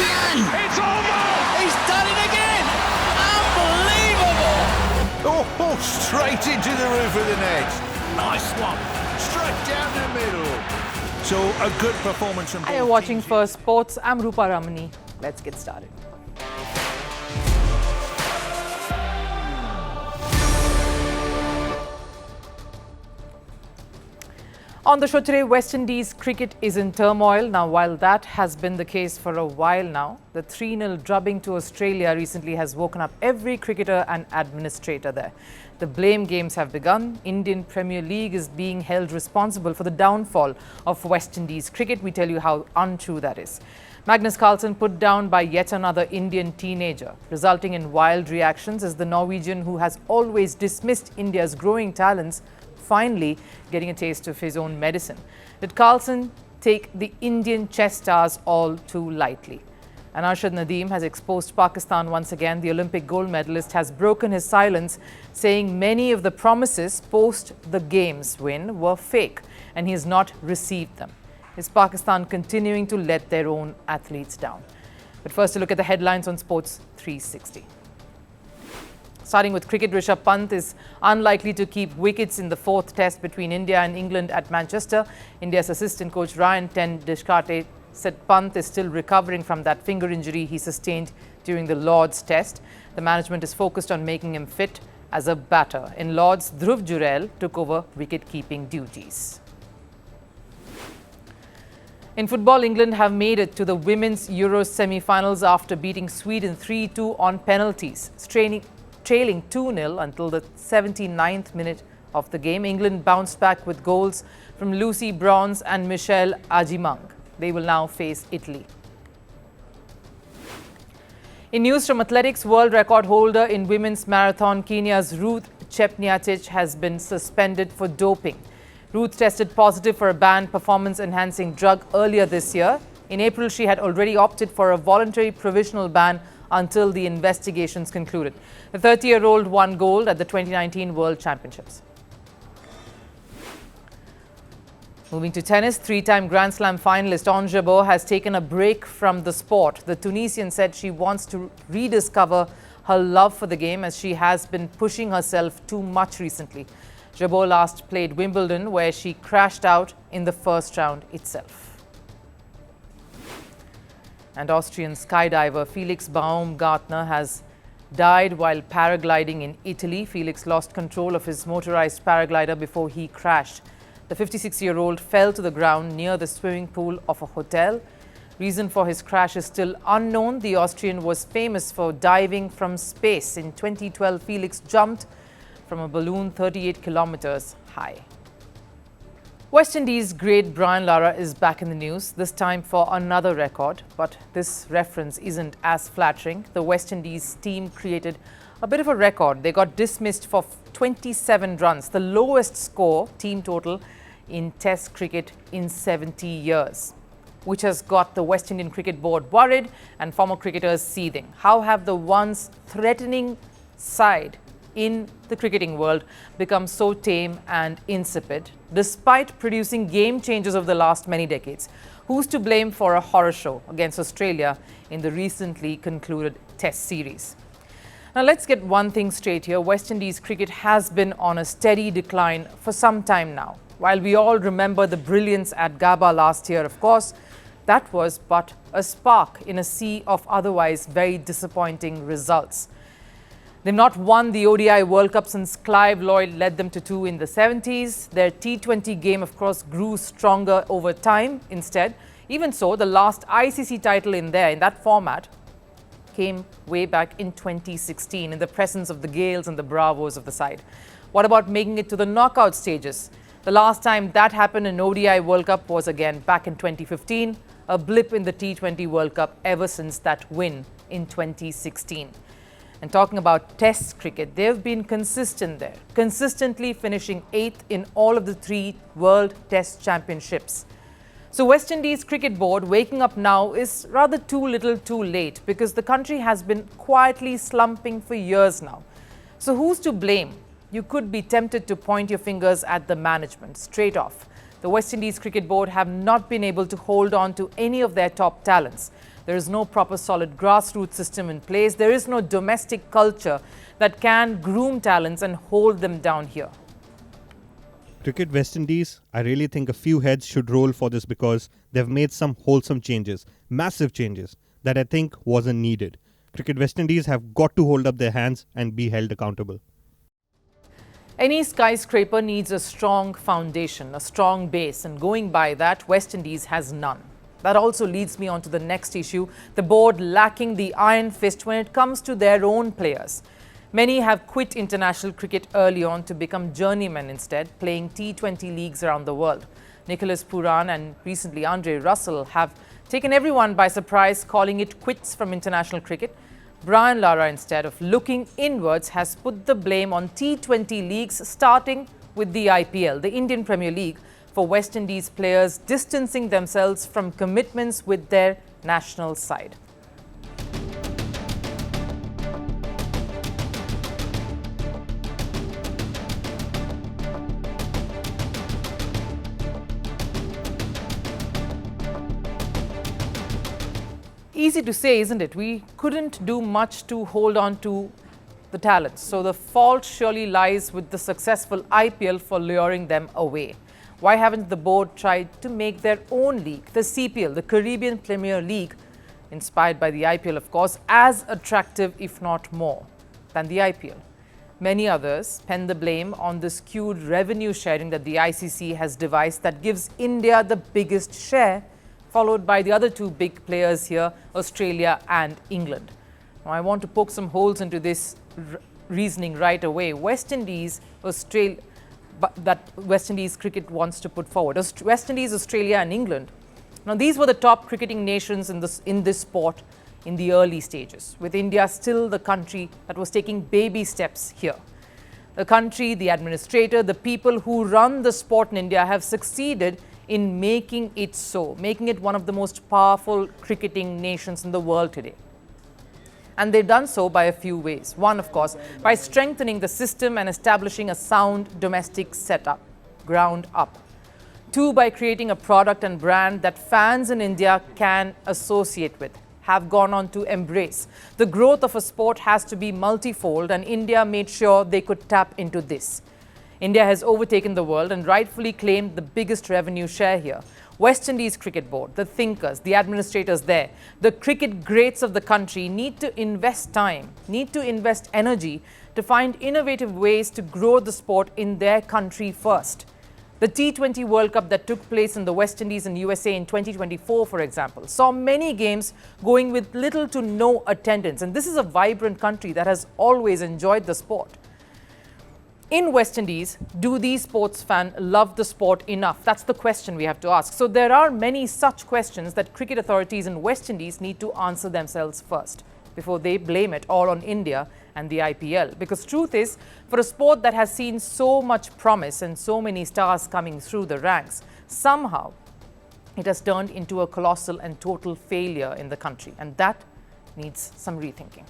again! It's over! He's done it again! Unbelievable! Oh, straight into the roof of the net. Nice one. Straight down the middle. So a good performance from both Hi, you're watching teams. Firstpost. I'm Rupha Ramani. Let's get started. On the show today, West Indies cricket is in turmoil. Now, while that has been the case for a while now, the 3-0 drubbing to Australia recently has woken up every cricketer and administrator there. The blame games have begun. Indian Premier League is being held responsible for the downfall of West Indies cricket. We tell you how untrue that is. Magnuss put down by yet another Indian teenager, resulting in wild reactions as the Norwegian, who has always dismissed India's growing talents, finally getting a taste of his own medicine. Did Carlson take the Indian chess stars all too lightly? And Arshad Nadeem has exposed Pakistan once again. The Olympic gold medalist has broken his silence, saying many of the promises post the Games win were fake and he has not received them. Is Pakistan continuing to let their own athletes down? But first, a look at the headlines on Sports 360. Starting with cricket, Rishabh Pant is unlikely to keep wickets in the fourth test between India and England at Manchester. India's assistant coach Ryan Ten Deshkarte said Pant is still recovering from that finger injury he sustained during the Lord's test. The management is focused on making him fit as a batter. In Lord's, Dhruv Jurel took over wicket-keeping duties. In football, England have made it to the Women's Euros semi-finals after beating Sweden 3-2 on penalties. Trailing 2-0 until the 79th minute of the game. England bounced back with goals from Lucy Bronze and Michelle Ajimang. They will now face Italy. In news from athletics, world record holder in women's marathon, Kenya's Ruth Chepngetich has been suspended for doping. Ruth tested positive for a banned performance-enhancing drug earlier this year. In April, she had already opted for a voluntary provisional ban until the investigations concluded. The 30-year-old won gold at the 2019 World Championships. Moving to tennis, three-time Grand Slam finalist Ons Jabeur has taken a break from the sport. The Tunisian said she wants to rediscover her love for the game as she has been pushing herself too much recently. Jabeur last played Wimbledon, where she crashed out in the first round itself. And Austrian skydiver Felix Baumgartner has died while paragliding in Italy. Felix lost control of his motorized paraglider before he crashed. The 56-year-old fell to the ground near the swimming pool of a hotel. Reason for his crash is still unknown. The Austrian was famous for diving from space. In 2012, Felix jumped from a balloon 38 kilometers high. West Indies great Brian Lara is back in the news, this time for another record. But this reference isn't as flattering. The West Indies team created a bit of a record. They got dismissed for 27 runs, the lowest score team total in Test cricket in 70 years, which has got the West Indian Cricket Board worried and former cricketers seething. How have the once threatening side in the cricketing world become so tame and insipid, despite producing game changers of the last many decades? Who's to blame for a horror show against Australia in the recently concluded Test series? Now, let's get one thing straight here. West Indies cricket has been on a steady decline for some time now. While we all remember the brilliance at Gabba last year, of course, that was but a spark in a sea of otherwise very disappointing results. They've not won the ODI World Cup since Clive Lloyd led them to 2 in the 70s. Their T20 game, of course, grew stronger over time instead. Even so, the last ICC title in that format came way back in 2016 in the presence of the Gales and the Bravos of the side. What about making it to the knockout stages? The last time that happened in ODI World Cup was again back in 2015, a blip in the T20 World Cup ever since that win in 2016. And talking about Test cricket, they've been consistent there, consistently finishing 8th in all of the 3 World Test Championships. So West Indies Cricket Board waking up now is rather too little too late, because the country has been quietly slumping for years now. So who's to blame? You could be tempted to point your fingers at the management straight off. The West Indies Cricket Board have not been able to hold on to any of their top talents. The There is no proper solid grassroots system in place. There is no domestic culture that can groom talents and hold them down here. Cricket West Indies, I really think a few heads should roll for this because they've made some wholesome changes, massive changes, that I think wasn't needed. Cricket West Indies have got to hold up their hands and be held accountable. Any skyscraper needs a strong foundation, a strong base, and going by that, West Indies has none. That also leads me on to the next issue, the board lacking the iron fist when it comes to their own players. Many have quit international cricket early on to become journeymen instead, playing T20 leagues around the world. Nicholas Pooran and recently Andre Russell have taken everyone by surprise, calling it quits from international cricket. Brian Lara, instead of looking inwards, has put the blame on T20 leagues, starting with the IPL, the Indian Premier League, for West Indies players distancing themselves from commitments with their national side. Easy to say, isn't it? We couldn't do much to hold on to the talents. So the fault surely lies with the successful IPL for luring them away. Why haven't the board tried to make their own league, the CPL, the Caribbean Premier League, inspired by the IPL, of course, as attractive, if not more, than the IPL? Many others pen the blame on the skewed revenue sharing that the ICC has devised that gives India the biggest share, followed by the other two big players here, Australia and England. Now, I want to poke some holes into this reasoning right away. West Indies, Australia, that West Indies cricket wants to put forward. West Indies, Australia and England. Now, these were the top cricketing nations in this sport in the early stages, with India still the country that was taking baby steps here. The country, the administrator, the people who run the sport in India have succeeded in making it so, making it one of the most powerful cricketing nations in the world today. And they've done so by a few ways. One, of course, by strengthening the system and establishing a sound domestic setup, ground up. Two, by creating a product and brand that fans in India can associate with, have gone on to embrace. The growth of a sport has to be multifold, and India made sure they could tap into this. India has overtaken the world and rightfully claimed the biggest revenue share here. West Indies Cricket Board, the thinkers, the administrators there, the cricket greats of the country need to invest time, need to invest energy to find innovative ways to grow the sport in their country first. The T20 World Cup that took place in the West Indies and USA in 2024, for example, saw many games going with little to no attendance. And this is a vibrant country that has always enjoyed the sport. In West Indies, do these sports fans love the sport enough? That's the question we have to ask. So there are many such questions that cricket authorities in West Indies need to answer themselves first before they blame it all on India and the IPL. Because truth is, for a sport that has seen so much promise and so many stars coming through the ranks, somehow it has turned into a colossal and total failure in the country. And that needs some rethinking.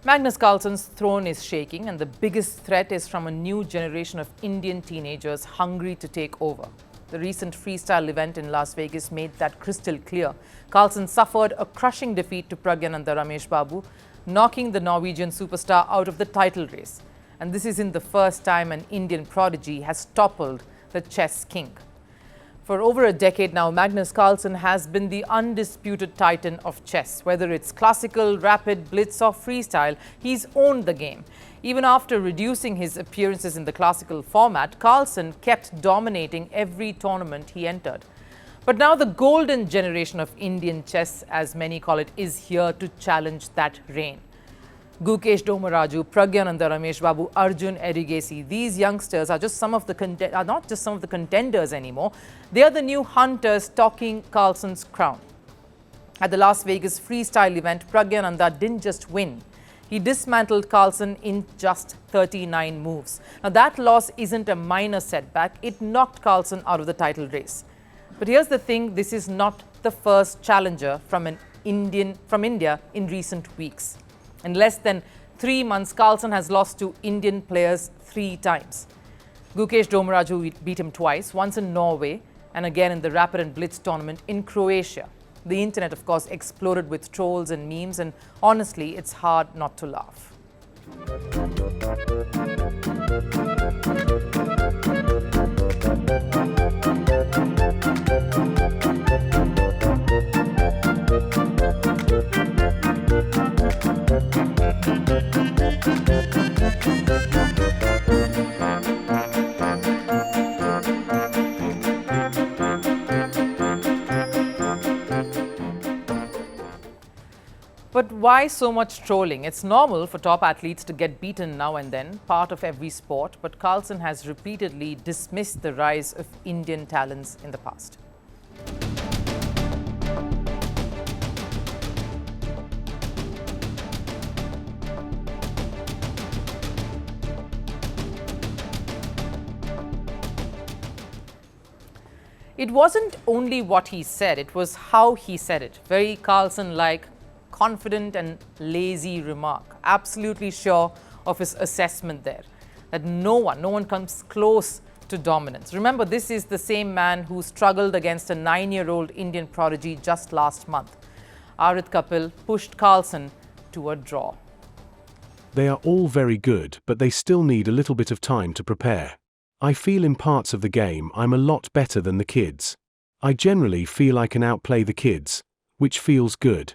Magnus Carlsen's throne is shaking, and the biggest threat is from a new generation of Indian teenagers hungry to take over. The recent freestyle event in Las Vegas made that crystal clear. Carlsen suffered a crushing defeat to Pragyananda Rameshbabu, knocking the Norwegian superstar out of the title race. And this isn't the first time an Indian prodigy has toppled the chess king. For over a decade now, Magnus Carlsen has been the undisputed titan of chess. Whether it's classical, rapid, blitz or freestyle, he's owned the game. Even after reducing his appearances in the classical format, Carlsen kept dominating every tournament he entered. But now the golden generation of Indian chess, as many call it, is here to challenge that reign. Gukesh Domaraju, Pragyananda Rameshbabu, Arjun Erigesi, these youngsters are not just some of the contenders anymore. They are the new hunters stalking Carlsen's crown. At the Las Vegas freestyle event, Pragyananda didn't just win. He dismantled Carlsen in just 39 moves. Now that loss isn't a minor setback. It knocked Carlsen out of the title race. But here's the thing, this is not the first challenger from India in recent weeks. In less than 3 months, Carlsen has lost to Indian players 3 times. Gukesh Domaraju beat him twice, once in Norway and again in the Rapid and Blitz tournament in Croatia. The internet, of course, exploded with trolls and memes, and honestly, it's hard not to laugh. But why so much trolling? It's normal for top athletes to get beaten now and then, part of every sport, but Carlsen has repeatedly dismissed the rise of Indian talents in the past. It wasn't only what he said, it was how he said it. Very Carlsen-like, confident and lazy remark. Absolutely sure of his assessment there. That no one comes close to dominance. Remember, this is the same man who struggled against a 9-year-old Indian prodigy just last month. Arit Kapil pushed Carlsen to a draw. They are all very good, but they still need a little bit of time to prepare. I feel in parts of the game I'm a lot better than the kids. I generally feel I can outplay the kids, which feels good.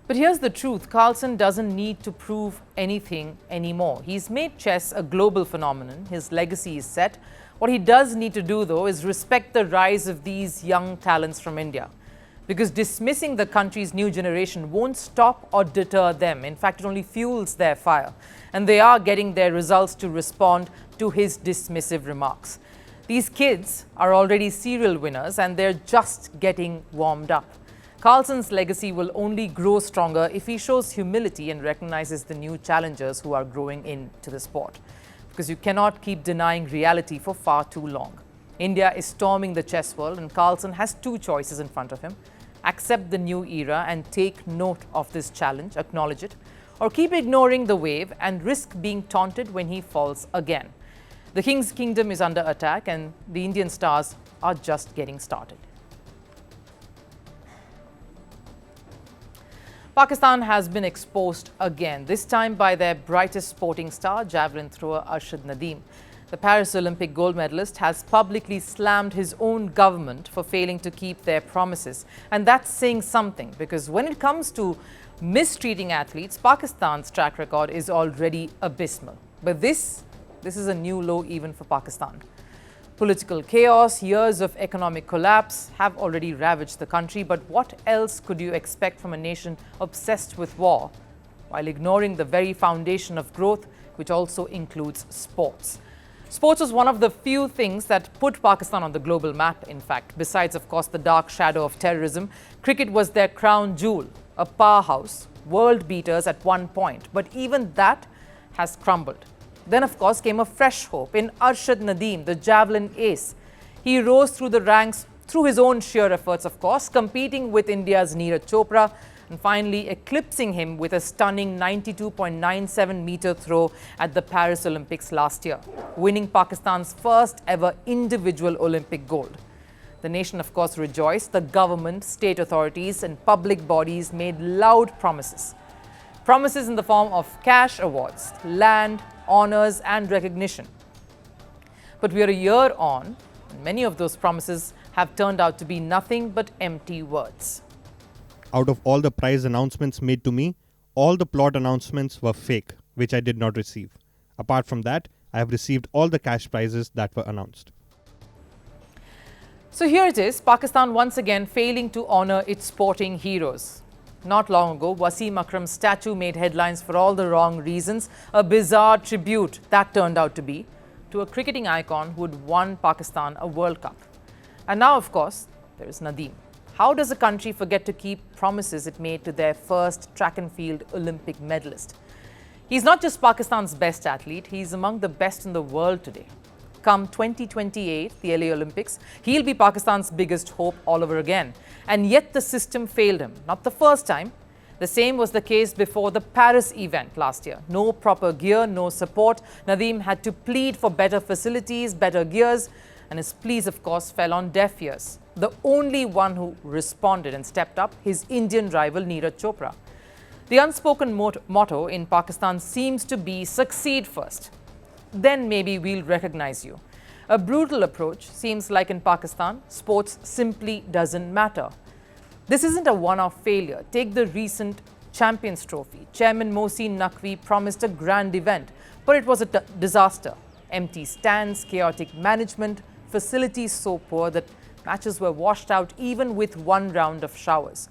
But here's the truth, Carlsen doesn't need to prove anything anymore. He's made chess a global phenomenon. His legacy is set. What he does need to do, though, is respect the rise of these young talents from India. Because dismissing the country's new generation won't stop or deter them. In fact, it only fuels their fire. And they are getting their results to respond to his dismissive remarks. These kids are already serial winners and they're just getting warmed up. Carlsen's legacy will only grow stronger if he shows humility and recognizes the new challengers who are growing into the sport. Because you cannot keep denying reality for far too long. India is storming the chess world and Carlsen has two choices in front of him. Accept the new era and take note of this challenge, acknowledge it, or keep ignoring the wave and risk being taunted when he falls again. The King's Kingdom is under attack and the Indian stars are just getting started. Pakistan has been exposed again, this time by their brightest sporting star, javelin thrower Arshad Nadeem. The Paris Olympic gold medalist has publicly slammed his own government for failing to keep their promises. And that's saying something, because when it comes to mistreating athletes, Pakistan's track record is already abysmal. But this is a new low even for Pakistan. Political chaos, years of economic collapse have already ravaged the country, but what else could you expect from a nation obsessed with war while ignoring the very foundation of growth, which also includes sports? Sports was one of the few things that put Pakistan on the global map, in fact. Besides, of course, the dark shadow of terrorism, cricket was their crown jewel, a powerhouse, world beaters at one point. But even that has crumbled. Then, of course, came a fresh hope in Arshad Nadeem, the javelin ace. He rose through the ranks through his own sheer efforts, of course, competing with India's Neeraj Chopra and finally eclipsing him with a stunning 92.97-meter throw at the Paris Olympics last year, winning Pakistan's first ever individual Olympic gold. The nation, of course, rejoiced. The government, state authorities and public bodies made loud promises. Promises in the form of cash awards, land, honors and recognition. But we are a year on, and many of those promises have turned out to be nothing but empty words. Out of all the prize announcements made to me, all the plot announcements were fake, which I did not receive. Apart from that, I have received all the cash prizes that were announced. So here it is, Pakistan once again failing to honor its sporting heroes. Not long ago, Wasim Akram's statue made headlines for all the wrong reasons. A bizarre tribute that turned out to be to a cricketing icon who had won Pakistan a World Cup. And now, of course, there is Nadeem. How does a country forget to keep promises it made to their first track and field Olympic medalist? He's not just Pakistan's best athlete, he's among the best in the world today. Come 2028, the LA Olympics, he'll be Pakistan's biggest hope all over again. And yet the system failed him. Not the first time. The same was the case before the Paris event last year. No proper gear, no support. Nadeem had to plead for better facilities, better gears. And his pleas, of course, fell on deaf ears. The only one who responded and stepped up, his Indian rival Neeraj Chopra. The unspoken motto in Pakistan seems to be succeed first. Then maybe we'll recognize you. A brutal approach seems like in Pakistan, sports simply doesn't matter. This isn't a one-off failure. Take the recent Champions Trophy. Chairman Mohsin Naqvi promised a grand event, but it was a disaster. Empty stands, chaotic management, facilities so poor that matches were washed out even with one round of showers.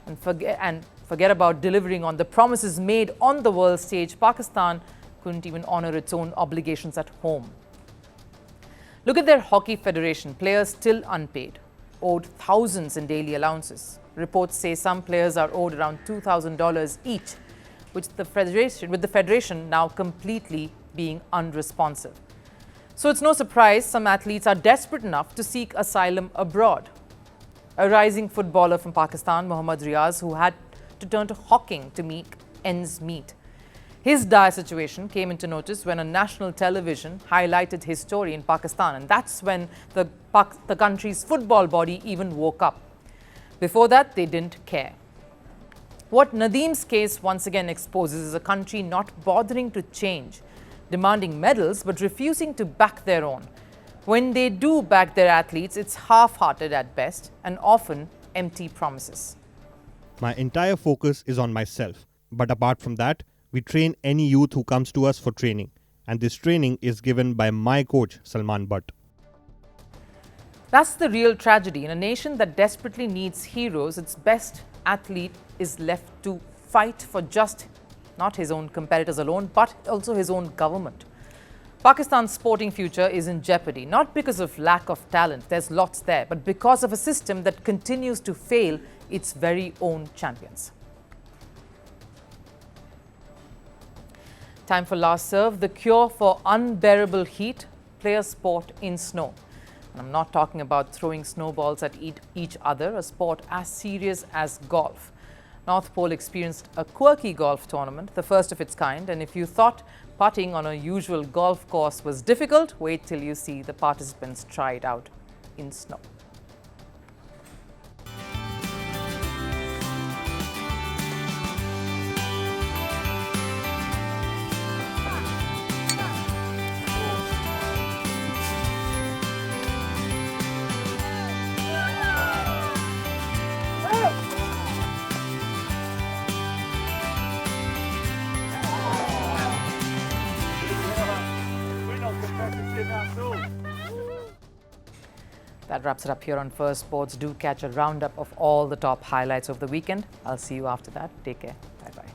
And forget about delivering on the promises made on the world stage. Pakistan couldn't even honor its own obligations at home. Look at their hockey federation, players still unpaid, owed thousands in daily allowances. Reports say some players are owed around $2,000 each, with the federation now completely being unresponsive. So it's no surprise some athletes are desperate enough to seek asylum abroad. A rising footballer from Pakistan, Mohammad Riaz, who had to turn to hawking to make ends meet. His dire situation came into notice when a national television highlighted his story in Pakistan, and that's when the country's football body even woke up. Before that, they didn't care. What Nadeem's case once again exposes is a country not bothering to change, demanding medals but refusing to back their own. When they do back their athletes, it's half-hearted at best and often empty promises. My entire focus is on myself, but apart from that, we train any youth who comes to us for training, and this training is given by my coach, Salman Butt. That's the real tragedy. In a nation that desperately needs heroes, its best athlete is left to fight for just not his own competitors alone, but also his own government. Pakistan's sporting future is in jeopardy, not because of lack of talent, there's lots there, but because of a system that continues to fail its very own champions. Time for last serve. The cure for unbearable heat, play a sport in snow. And I'm not talking about throwing snowballs at each other, a sport as serious as golf. North Pole experienced a quirky golf tournament, the first of its kind, and if you thought putting on a usual golf course was difficult, wait till you see the participants try it out in snow. That wraps it up here on Firstpost. Do catch a roundup of all the top highlights of the weekend. I'll see you after that. Take care. Bye-bye.